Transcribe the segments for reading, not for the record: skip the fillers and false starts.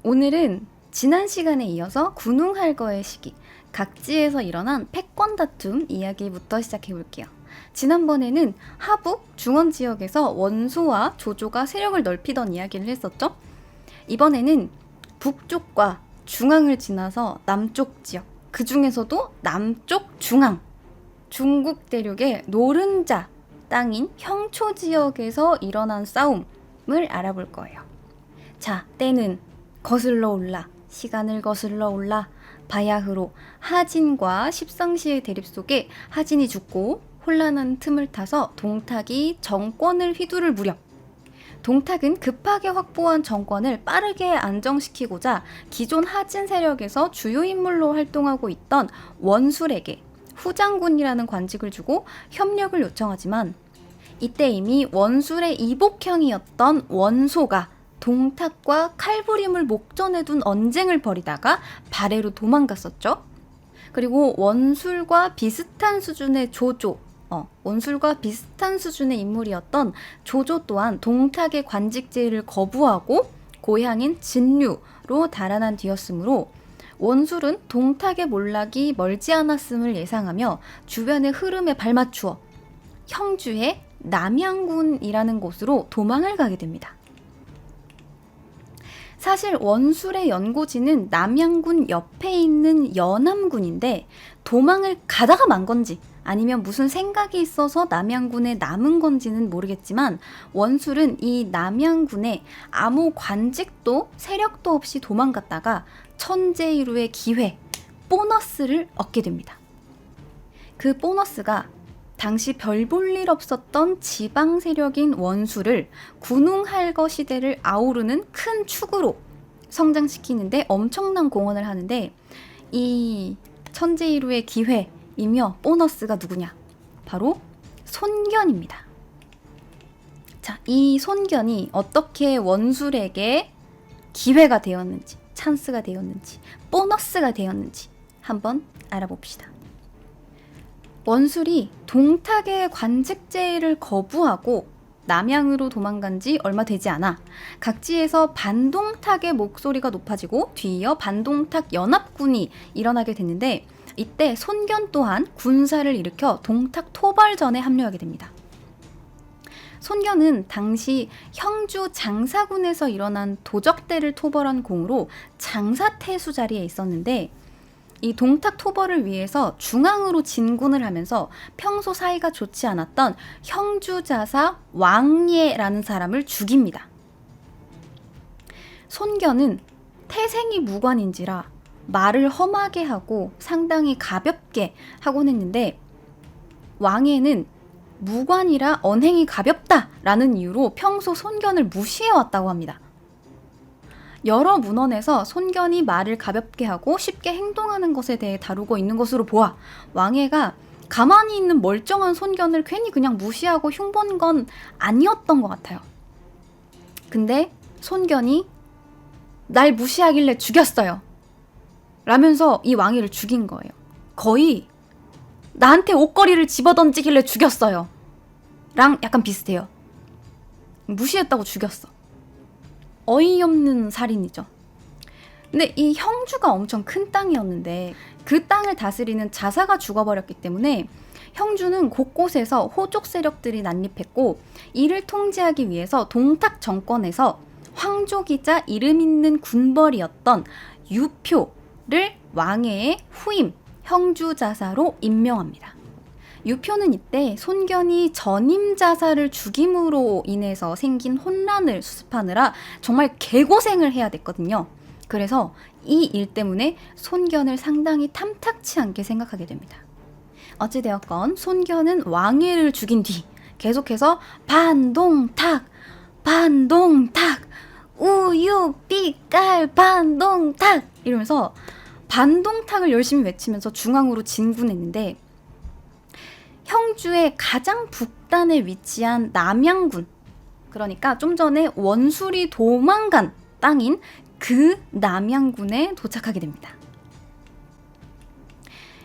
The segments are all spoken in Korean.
오늘은 지난 시간에 이어서 군웅할거의 시기, 각지에서 일어난 패권 다툼 이야기부터 시작해볼게요. 지난번에는 하북, 중원 지역에서 원소와 조조가 세력을 넓히던 이야기를 했었죠? 이번에는 북쪽과 중앙을 지나서 남쪽 지역, 그 중에서도 남쪽 중앙, 중국 대륙의 노른자 땅인 형초 지역에서 일어난 싸움을 알아볼 거예요. 자, 때는 거슬러 올라, 시간을 거슬러 올라 바야흐로 하진과 십상시의 대립 속에 하진이 죽고 혼란한 틈을 타서 동탁이 정권을 휘두를 무렵, 동탁은 급하게 확보한 정권을 빠르게 안정시키고자 기존 하진 세력에서 주요 인물로 활동하고 있던 원술에게 후장군이라는 관직을 주고 협력을 요청하지만 이때 이미 원술의 이복형이었던 원소가 동탁과 칼부림을 목전에 둔 언쟁을 벌이다가 발해로 도망갔었죠. 그리고 원술과 비슷한 수준의 원술과 비슷한 수준의 인물이었던 조조 또한 동탁의 관직제를 거부하고 고향인 진류로 달아난 뒤였으므로 원술은 동탁의 몰락이 멀지 않았음을 예상하며 주변의 흐름에 발맞추어 형주의 남양군이라는 곳으로 도망을 가게 됩니다. 사실 원술의 연고지는 남양군 옆에 있는 연암군인데 도망을 가다가 만 건지 아니면 무슨 생각이 있어서 남양군에 남은 건지는 모르겠지만 원술은 이 남양군에 아무 관직도 세력도 없이 도망갔다가 천재일우의 기회, 보너스를 얻게 됩니다. 그 보너스가 당시 별 볼 일 없었던 지방 세력인 원술을 군웅할거 시대를 아우르는 큰 축으로 성장시키는데 엄청난 공헌을 하는데 이 천재일우의 기회이며 보너스가 누구냐? 바로 손견입니다. 자, 이 손견이 어떻게 원술에게 기회가 되었는지, 찬스가 되었는지, 보너스가 되었는지 한번 알아봅시다. 원술이 동탁의 관직제를 거부하고 남양으로 도망간 지 얼마 되지 않아 각지에서 반동탁의 목소리가 높아지고 뒤이어 반동탁 연합군이 일어나게 됐는데 이때 손견 또한 군사를 일으켜 동탁 토벌전에 합류하게 됩니다. 손견은 당시 형주 장사군에서 일어난 도적대를 토벌한 공으로 장사태수 자리에 있었는데 이 동탁 토벌을 위해서 중앙으로 진군을 하면서 평소 사이가 좋지 않았던 형주자사 왕예라는 사람을 죽입니다. 손견은 태생이 무관인지라 말을 험하게 하고 상당히 가볍게 하곤 했는데 왕예는 무관이라 언행이 가볍다라는 이유로 평소 손견을 무시해왔다고 합니다. 여러 문헌에서 손견이 말을 가볍게 하고 쉽게 행동하는 것에 대해 다루고 있는 것으로 보아 왕예가 가만히 있는 멀쩡한 손견을 괜히 그냥 무시하고 흉본 건 아니었던 것 같아요. 근데 손견이 날 무시하길래 죽였어요 라면서 이 왕예를 죽인 거예요. 거의 나한테 옷걸이를 집어던지길래 죽였어요 랑 약간 비슷해요. 무시했다고 죽였어. 어이없는 살인이죠. 근데 이 형주가 엄청 큰 땅이었는데 그 땅을 다스리는 자사가 죽어버렸기 때문에 형주는 곳곳에서 호족 세력들이 난립했고 이를 통제하기 위해서 동탁 정권에서 황족이자 이름 있는 군벌이었던 유표를 왕예의 후임 형주자사로 임명합니다. 유표는 이때 손견이 전임자사를 죽임으로 인해서 생긴 혼란을 수습하느라 정말 개고생을 해야 됐거든요. 그래서 이 일 때문에 손견을 상당히 탐탁치 않게 생각하게 됩니다. 어찌되었건 손견은 왕예를 죽인 뒤 계속해서 반동탁, 우유, 빛깔, 반동탁 이러면서 반동탁을 열심히 외치면서 중앙으로 진군했는데 형주의 가장 북단에 위치한 남양군, 그러니까 좀 전에 원술이 도망간 땅인 그 남양군에 도착하게 됩니다.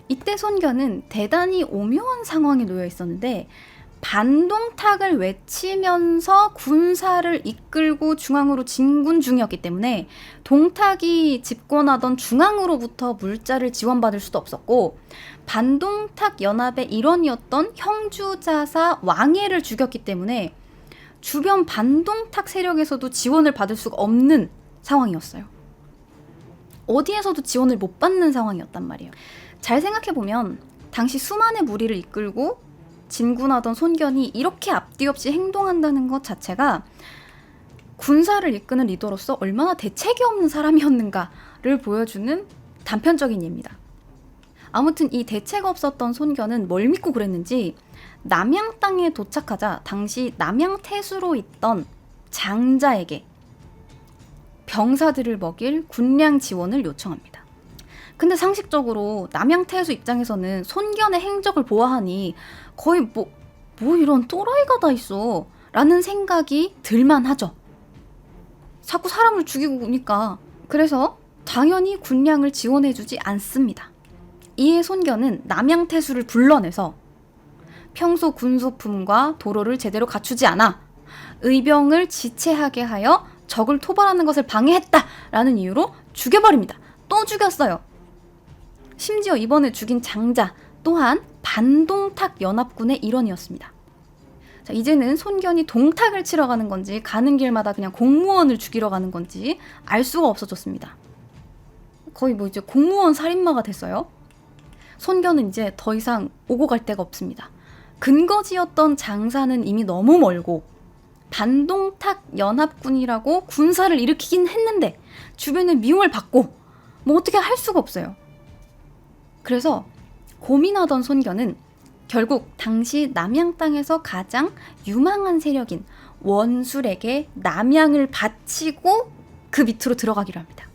이때 손견은 대단히 오묘한 상황에 놓여 있었는데 반동탁을 외치면서 군사를 이끌고 중앙으로 진군 중이었기 때문에 동탁이 집권하던 중앙으로부터 물자를 지원받을 수도 없었고, 반동탁 연합의 일원이었던 형주자사 왕예를 죽였기 때문에 주변 반동탁 세력에서도 지원을 받을 수가 없는 상황이었어요. 어디에서도 지원을 못 받는 상황이었단 말이에요. 잘 생각해보면 당시 수만의 무리를 이끌고 진군하던 손견이 이렇게 앞뒤 없이 행동한다는 것 자체가 군사를 이끄는 리더로서 얼마나 대책이 없는 사람이었는가를 보여주는 단편적인 예입니다. 아무튼 이 대책 없었던 손견은 뭘 믿고 그랬는지 남양 땅에 도착하자 당시 남양 태수로 있던 장자에게 병사들을 먹일 군량 지원을 요청합니다. 근데 상식적으로 남양 태수 입장에서는 손견의 행적을 보아하니 거의 뭐 이런 또라이가 다 있어 라는 생각이 들만하죠. 자꾸 사람을 죽이고 오니까. 그래서 당연히 군량을 지원해주지 않습니다. 이에 손견은 남양 태수를 불러내서 평소 군소품과 도로를 제대로 갖추지 않아 의병을 지체하게 하여 적을 토벌하는 것을 방해했다라는 이유로 죽여버립니다. 또 죽였어요. 심지어 이번에 죽인 장자 또한 반동탁 연합군의 일원이었습니다. 자, 이제는 손견이 동탁을 치러 가는 건지 가는 길마다 그냥 공무원을 죽이러 가는 건지 알 수가 없어졌습니다. 거의 뭐 이제 공무원 살인마가 됐어요. 손견은 이제 더 이상 오고 갈 데가 없습니다. 근거지였던 장사는 이미 너무 멀고 반동탁 연합군이라고 군사를 일으키긴 했는데 주변에 미움을 받고 뭐 어떻게 할 수가 없어요. 그래서 고민하던 손견은 결국 당시 남양 땅에서 가장 유망한 세력인 원술에게 남양을 바치고 그 밑으로 들어가기로 합니다.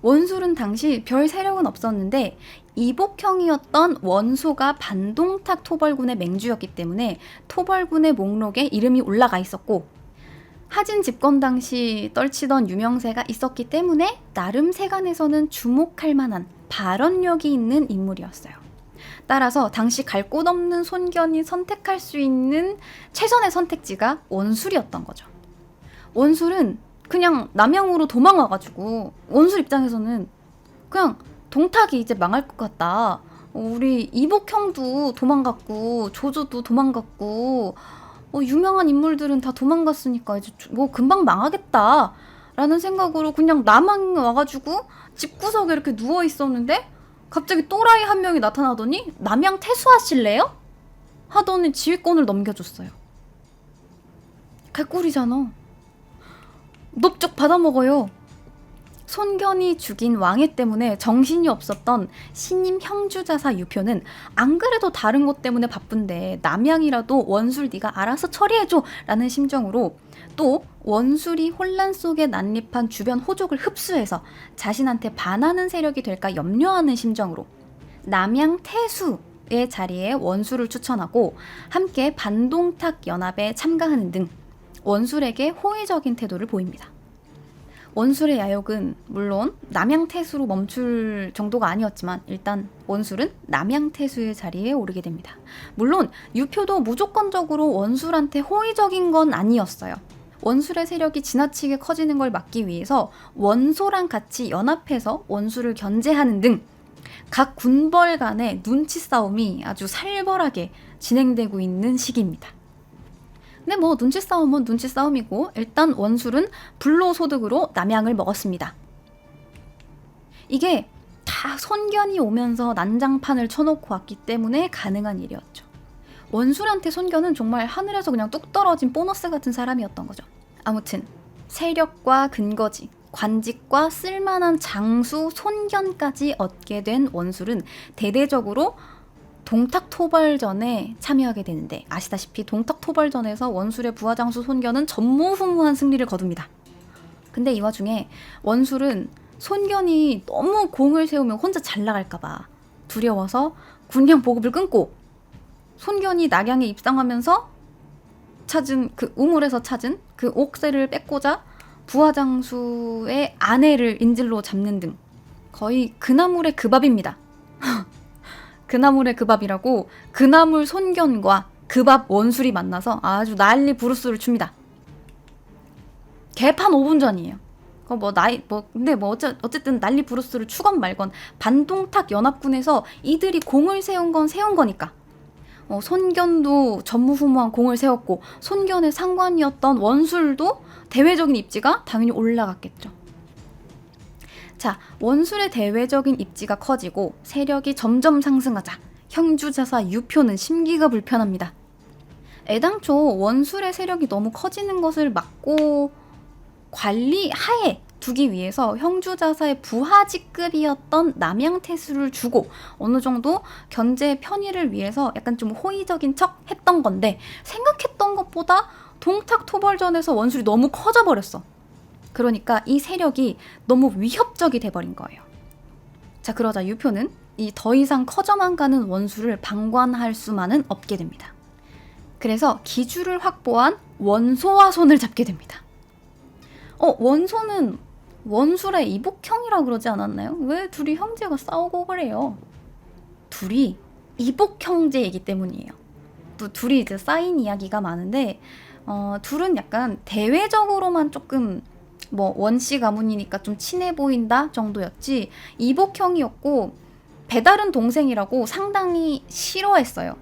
원술은 당시 별 세력은 없었는데 이복형이었던 원소가 반동탁 토벌군의 맹주였기 때문에 토벌군의 목록에 이름이 올라가 있었고, 하진 집권 당시 떨치던 유명세가 있었기 때문에 나름 세간에서는 주목할 만한 발언력이 있는 인물이었어요. 따라서 당시 갈 곳 없는 손견이 선택할 수 있는 최선의 선택지가 원술이었던 거죠. 원술은 그냥 남양으로 도망와가지고 원술 입장에서는 그냥 동탁이 이제 망할 것 같다. 우리 이복형도 도망갔고 조조도 도망갔고 유명한 인물들은 다 도망갔으니까 이제 뭐 금방 망하겠다 라는 생각으로 그냥 남양에 와가지고 집구석에 이렇게 누워 있었는데 갑자기 또라이 한 명이 나타나더니 남양 퇴수하실래요? 하더니 지휘권을 넘겨줬어요. 개꿀이잖아. 넙죽 받아먹어요. 손견이 죽인 왕애 때문에 정신이 없었던 신임 형주자사 유표는 안 그래도 다른 것 때문에 바쁜데 남양이라도 원술 네가 알아서 처리해줘 라는 심정으로, 또 원술이 혼란 속에 난립한 주변 호족을 흡수해서 자신한테 반하는 세력이 될까 염려하는 심정으로 남양 태수의 자리에 원술을 추천하고 함께 반동탁 연합에 참가하는 등 원술에게 호의적인 태도를 보입니다. 원술의 야욕은 물론 남양태수로 멈출 정도가 아니었지만 일단 원술은 남양태수의 자리에 오르게 됩니다. 물론 유표도 무조건적으로 원술한테 호의적인 건 아니었어요. 원술의 세력이 지나치게 커지는 걸 막기 위해서 원소랑 같이 연합해서 원술을 견제하는 등 각 군벌 간의 눈치 싸움이 아주 살벌하게 진행되고 있는 시기입니다. 근데 뭐 눈치 싸움은 눈치 싸움이고 일단 원술은 불로소득으로 남양을 먹었습니다. 이게 다 손견이 오면서 난장판을 쳐놓고 왔기 때문에 가능한 일이었죠. 원술한테 손견은 정말 하늘에서 그냥 뚝 떨어진 보너스 같은 사람이었던 거죠. 아무튼 세력과 근거지, 관직과 쓸만한 장수 손견까지 얻게 된 원술은 대대적으로 동탁토벌전에 참여하게 되는데, 아시다시피 동탁토벌전에서 원술의 부하장수 손견은 전무후무한 승리를 거둡니다. 근데 이 와중에 원술은 손견이 너무 공을 세우면 혼자 잘 나갈까봐 두려워서 군량 보급을 끊고 손견이 낙양에 입성하면서 찾은 그 우물에서 찾은 그 옥새를 뺏고자 부하장수의 아내를 인질로 잡는 등 거의 그나물의 그 밥입니다. 그나물의 그 밥이라고 그나물 손견과 그 밥 원술이 만나서 아주 난리 부르스를 춥니다. 개판 5분 전이에요. 근데 어쨌든 난리 부르스를 추건 말건 반동탁 연합군에서 이들이 공을 세운 건 세운 거니까. 손견도 전무후무한 공을 세웠고 손견의 상관이었던 원술도 대외적인 입지가 당연히 올라갔겠죠. 자, 원술의 대외적인 입지가 커지고 세력이 점점 상승하자 형주자사 유표는 심기가 불편합니다. 애당초 원술의 세력이 너무 커지는 것을 막고 관리하에 두기 위해서 형주자사의 부하직급이었던 남양태수를 주고 어느 정도 견제의 편의를 위해서 약간 좀 호의적인 척 했던 건데 생각했던 것보다 동탁토벌전에서 원술이 너무 커져버렸어. 그러니까 이 세력이 너무 위협적이 돼버린 거예요. 자, 그러자 유표는 이 더 이상 커져만 가는 원술을 방관할 수만은 없게 됩니다. 그래서 기주를 확보한 원소와 손을 잡게 됩니다. 원소는 원술의 이복형이라 그러지 않았나요? 왜 둘이 형제가 싸우고 그래요? 둘이 이복형제이기 때문이에요. 또 둘이 이제 쌓인 이야기가 많은데 둘은 약간 대외적으로만 조금 원씨 가문이니까 좀 친해 보인다 정도였지 이복형이었고 배다른 동생이라고 상당히 싫어했어요.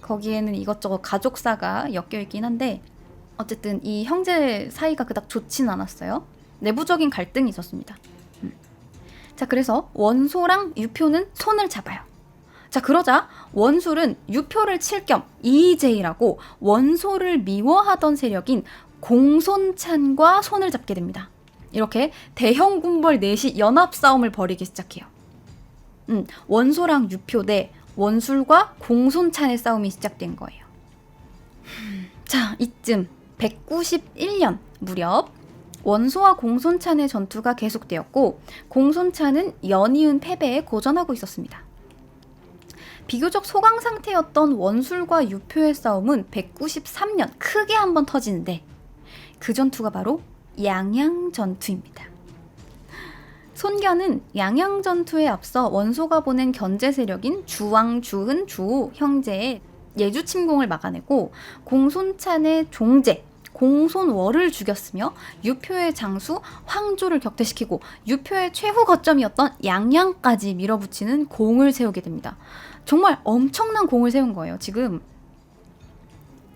거기에는 이것저것 가족사가 엮여있긴 한데 어쨌든 이 형제 사이가 그닥 좋진 않았어요. 내부적인 갈등이 있었습니다. 자, 그래서 원소랑 유표는 손을 잡아요. 자, 그러자 원술은 유표를 칠 겸 이의제이라고 원소를 미워하던 세력인 공손찬과 손을 잡게 됩니다. 이렇게 대형 군벌 넷이 연합 싸움을 벌이기 시작해요. 원소랑 유표 대 원술과 공손찬의 싸움이 시작된 거예요. 자, 이쯤 191년 무렵 원소와 공손찬의 전투가 계속되었고 공손찬은 연이은 패배에 고전하고 있었습니다. 비교적 소강 상태였던 원술과 유표의 싸움은 193년 크게 한번 터지는데 그 전투가 바로 양양전투입니다. 손견은 양양전투에 앞서 원소가 보낸 견제 세력인 주왕, 주흔, 주호 형제의 예주 침공을 막아내고 공손찬의 종제, 공손월을 죽였으며 유표의 장수 황조를 격퇴시키고 유표의 최후 거점이었던 양양까지 밀어붙이는 공을 세우게 됩니다. 정말 엄청난 공을 세운 거예요. 지금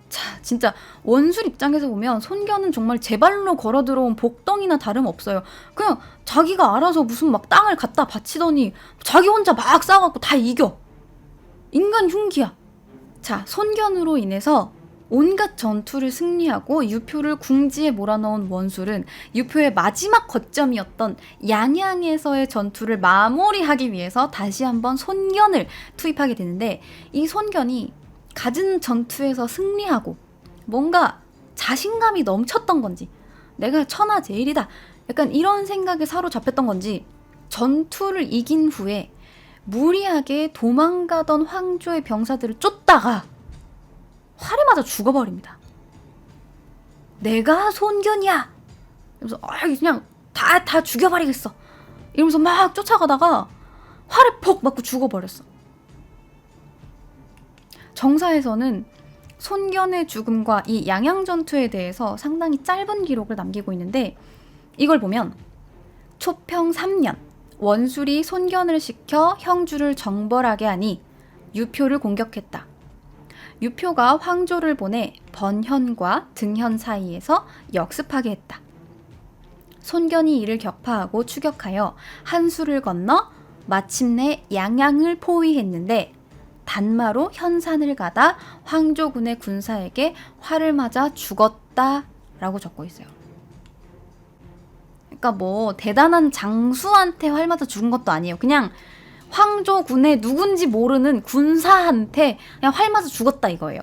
자, 진짜 원술 입장에서 보면 손견은 정말 제 발로 걸어 들어온 복덩이나 다름없어요. 그냥 자기가 알아서 무슨 막 땅을 갖다 바치더니 자기 혼자 막 싸워갖고 다 이겨. 인간 흉기야. 자, 손견으로 인해서 온갖 전투를 승리하고 유표를 궁지에 몰아넣은 원술은 유표의 마지막 거점이었던 양양에서의 전투를 마무리하기 위해서 다시 한번 손견을 투입하게 되는데 이 손견이 갖은 전투에서 승리하고 뭔가 자신감이 넘쳤던 건지 내가 천하제일이다 약간 이런 생각에 사로잡혔던 건지 전투를 이긴 후에 무리하게 도망가던 황조의 병사들을 쫓다가 활에 맞아 죽어버립니다. 내가 손견이야! 이러면서 그냥 다 죽여버리겠어. 이러면서 막 쫓아가다가 활에 퍽 맞고 죽어버렸어. 정사에서는 손견의 죽음과 이 양양전투에 대해서 상당히 짧은 기록을 남기고 있는데 이걸 보면 초평 3년 원술이 손견을 시켜 형주를 정벌하게 하니 유표를 공격했다. 유표가 황조를 보내 번현과 등현 사이에서 역습하게 했다. 손견이 이를 격파하고 추격하여 한수를 건너 마침내 양양을 포위했는데 단마로 현산을 가다 황조군의 군사에게 활을 맞아 죽었다라고 적고 있어요. 그러니까 대단한 장수한테 활 맞아 죽은 것도 아니에요. 그냥 황조군의 누군지 모르는 군사한테 그냥 활 맞아 죽었다 이거예요.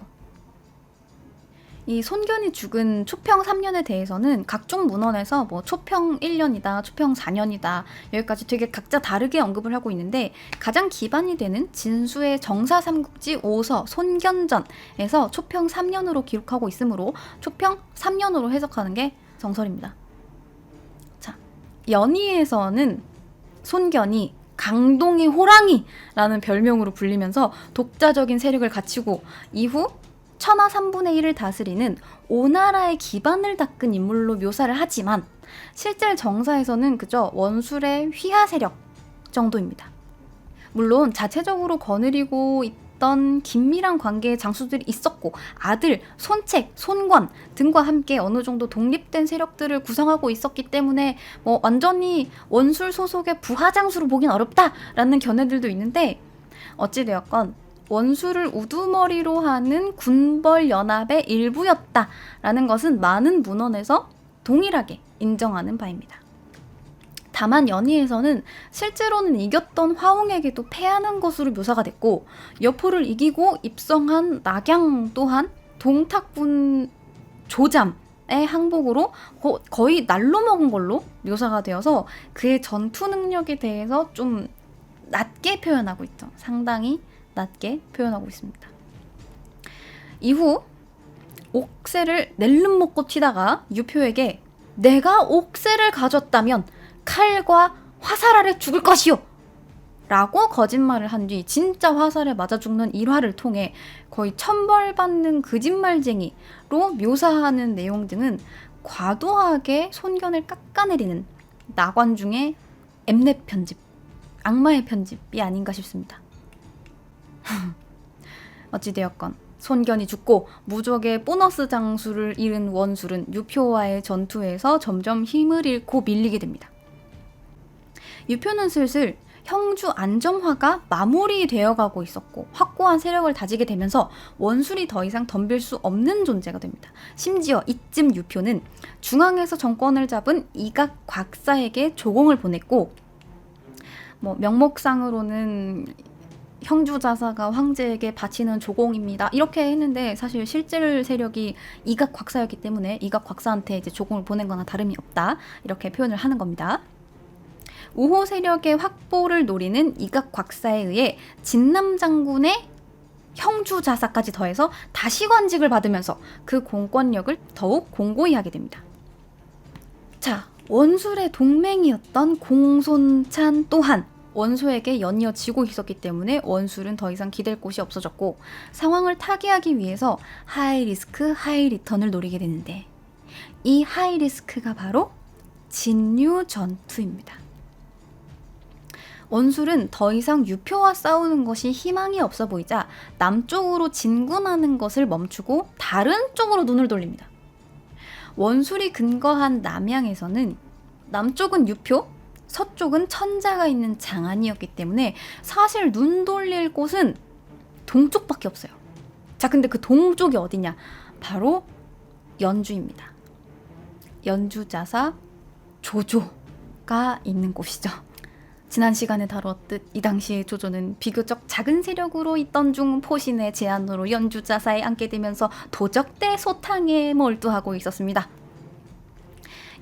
이 손견이 죽은 초평 3년에 대해서는 각종 문헌에서 초평 1년이다, 초평 4년이다 여기까지 되게 각자 다르게 언급을 하고 있는데 가장 기반이 되는 진수의 정사 삼국지 5서 손견전에서 초평 3년으로 기록하고 있으므로 초평 3년으로 해석하는 게 정설입니다. 자, 연희에서는 손견이 강동의 호랑이라는 별명으로 불리면서 독자적인 세력을 갖추고 이후 천하 3분의 1을 다스리는 오나라의 기반을 닦은 인물로 묘사를 하지만 실제 정사에서는 그저 원술의 휘하 세력 정도입니다. 물론 자체적으로 거느리고 있던 긴밀한 관계의 장수들이 있었고 아들, 손책, 손권 등과 함께 어느 정도 독립된 세력들을 구성하고 있었기 때문에 완전히 원술 소속의 부하장수로 보긴 어렵다라는 견해들도 있는데 어찌되었건 원술을 우두머리로 하는 군벌연합의 일부였다라는 것은 많은 문헌에서 동일하게 인정하는 바입니다. 다만 연희에서는 실제로는 이겼던 화웅에게도 패하는 것으로 묘사가 됐고 여포를 이기고 입성한 낙양 또한 동탁군 조잠의 항복으로 거의 날로 먹은 걸로 묘사가 되어서 그의 전투 능력에 대해서 좀 낮게 표현하고 있죠. 상당히 낮게 표현하고 있습니다. 이후 옥새를 낼름 먹고 튀다가 유표에게 내가 옥새를 가졌다면 칼과 화살 아래 죽을 것이요! 라고 거짓말을 한 뒤 진짜 화살에 맞아 죽는 일화를 통해 거의 천벌받는 거짓말쟁이로 묘사하는 내용 등은 과도하게 손견을 깎아내리는 나관중의 엠넷 편집, 악마의 편집이 아닌가 싶습니다. 어찌되었건 손견이 죽고 무적의 보너스 장수를 잃은 원술은 유표와의 전투에서 점점 힘을 잃고 밀리게 됩니다. 유표는 슬슬 형주 안정화가 마무리되어 가고 있었고 확고한 세력을 다지게 되면서 원술이 더 이상 덤빌 수 없는 존재가 됩니다. 심지어 이쯤 유표는 중앙에서 정권을 잡은 이각 곽사에게 조공을 보냈고 명목상으로는 형주자사가 황제에게 바치는 조공입니다. 이렇게 했는데 사실 실질 세력이 이각 곽사였기 때문에 이각 곽사한테 이제 조공을 보낸 거나 다름이 없다. 이렇게 표현을 하는 겁니다. 우호 세력의 확보를 노리는 이각 곽사에 의해 진남 장군의 형주자사까지 더해서 다시관직을 받으면서 그 공권력을 더욱 공고히 하게 됩니다. 자, 원술의 동맹이었던 공손찬 또한 원소에게 연이어 지고 있었기 때문에 원술은 더 이상 기댈 곳이 없어졌고 상황을 타개하기 위해서 하이 리스크 하이 리턴을 노리게 되는데 이 하이 리스크가 바로 진류 전투입니다. 원술은 더 이상 유표와 싸우는 것이 희망이 없어 보이자 남쪽으로 진군하는 것을 멈추고 다른 쪽으로 눈을 돌립니다. 원술이 근거한 남양에서는 남쪽은 유표, 서쪽은 천자가 있는 장안이었기 때문에 사실 눈 돌릴 곳은 동쪽밖에 없어요. 자, 근데 그 동쪽이 어디냐? 바로 연주입니다. 연주자사 조조가 있는 곳이죠. 지난 시간에 다뤘듯 이 당시의 조조는 비교적 작은 세력으로 있던 중 포신의 제안으로 연주자사에 앉게 되면서 도적대 소탕에 몰두하고 있었습니다.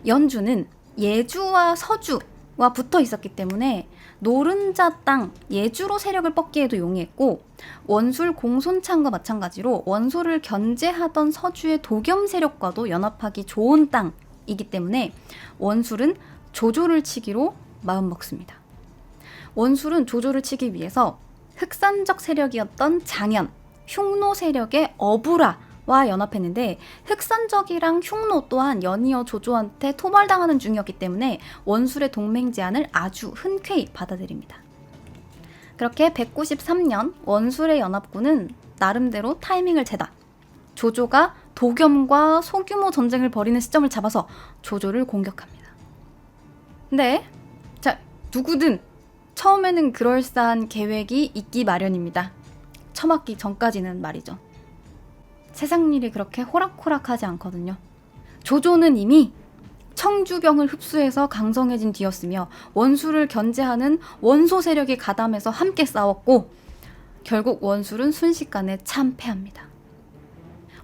연주는 예주와 서주와 붙어 있었기 때문에 노른자 땅 예주로 세력을 뻗기에도 용이했고 원술 공손창과 마찬가지로 원소를 견제하던 서주의 도겸 세력과도 연합하기 좋은 땅이기 때문에 원술은 조조를 치기로 마음먹습니다. 원술은 조조를 치기 위해서 흑산적 세력이었던 장현, 흉노 세력의 어부라와 연합했는데 흑산적이랑 흉노 또한 연이어 조조한테 토벌당하는 중이었기 때문에 원술의 동맹 제안을 아주 흔쾌히 받아들입니다. 그렇게 193년 원술의 연합군은 나름대로 타이밍을 재다 조조가 도겸과 소규모 전쟁을 벌이는 시점을 잡아서 조조를 공격합니다. 근데 자, 누구든 처음에는 그럴싸한 계획이 있기 마련입니다. 처맞기 전까지는 말이죠. 세상 일이 그렇게 호락호락하지 않거든요. 조조는 이미 청주병을 흡수해서 강성해진 뒤였으며 원술을 견제하는 원소 세력이 가담해서 함께 싸웠고 결국 원술은 순식간에 참패합니다.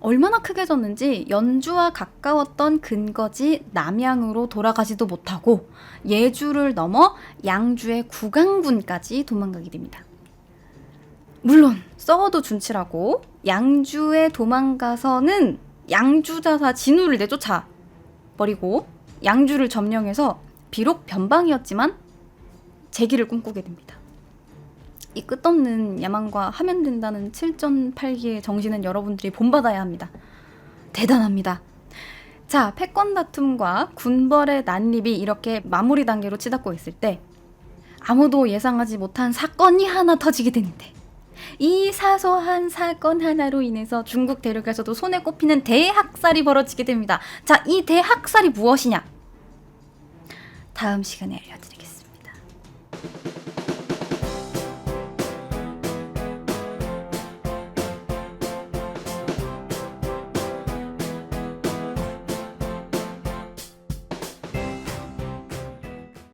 얼마나 크게 졌는지 연주와 가까웠던 근거지 남양으로 돌아가지도 못하고 예주를 넘어 양주의 구강군까지 도망가게 됩니다. 물론 썩어도 준치라고 양주에 도망가서는 양주자사 진우를 내쫓아 버리고 양주를 점령해서 비록 변방이었지만 재기를 꿈꾸게 됩니다. 이 끝없는 야망과 하면 된다는 7전8기의 정신은 여러분들이 본받아야 합니다. 대단합니다. 자, 패권 다툼과 군벌의 난립이 이렇게 마무리 단계로 치닫고 있을 때 아무도 예상하지 못한 사건이 하나 터지게 되는데, 이 사소한 사건 하나로 인해서 중국 대륙에서도 손에 꼽히는 대학살이 벌어지게 됩니다. 자, 이 대학살이 무엇이냐? 다음 시간에 알려드리겠습니다.